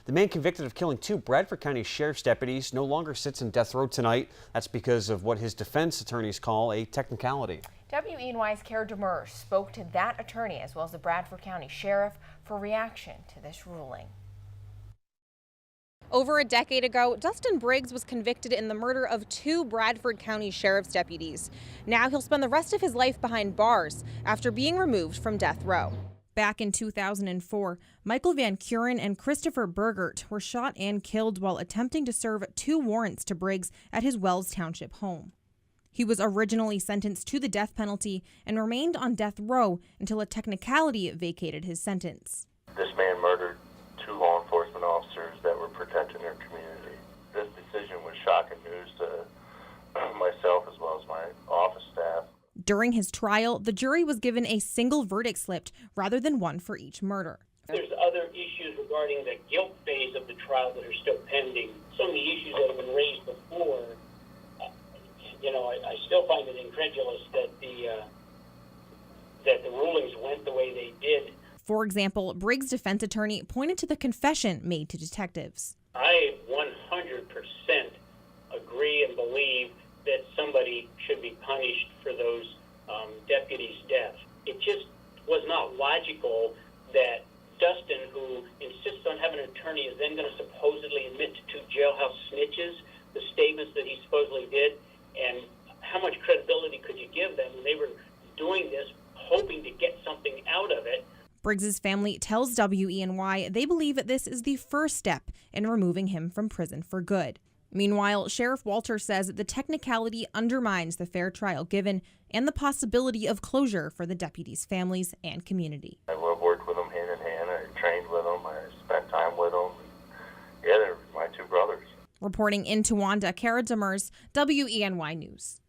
The man convicted of killing 2 Bradford County Sheriff's deputies no longer sits in death row tonight. That's because of what his defense attorneys call a technicality. WENY's Kara Demers spoke to that attorney as well as the Bradford County Sheriff for reaction to this ruling. Over a decade ago, Dustin Briggs was convicted in the murder of 2 Bradford County Sheriff's deputies. Now he'll spend the rest of his life behind bars after being removed from death row. Back in 2004, Michael Van Kuren and Christopher Bergert were shot and killed while attempting to serve 2 warrants to Briggs at his Wells Township home. He was originally sentenced to the death penalty and remained on death row until a technicality vacated his sentence. This man murdered 2 law enforcement officers that were protecting their community. This decision was shocking news to myself as well as my office staff. During his trial, the jury was given a single verdict slip rather than one for each murder. There's other issues regarding the guilt phase of the trial that are still pending. Some of the issues that have been raised before, I still find it incredulous that the rulings went the way they did. For example, Briggs' defense attorney pointed to the confession made to detectives. I 100% agree and believe that somebody should be punished for those deputies' deaths. It just was not logical that Dustin, who insists on having an attorney, is then going to supposedly admit to 2 jailhouse snitches the statements that he supposedly did, and how much credibility could you give them when they were doing this, hoping to get something out of it? Briggs' family tells WENY they believe that this is the first step in removing him from prison for good. Meanwhile, Sheriff Walter says the technicality undermines the fair trial given and the possibility of closure for the deputies' families and community. I worked with them hand in hand. I trained with them. I spent time with them. Yeah, they're my 2 brothers. Reporting in Towanda, Kara Demers, WENY News.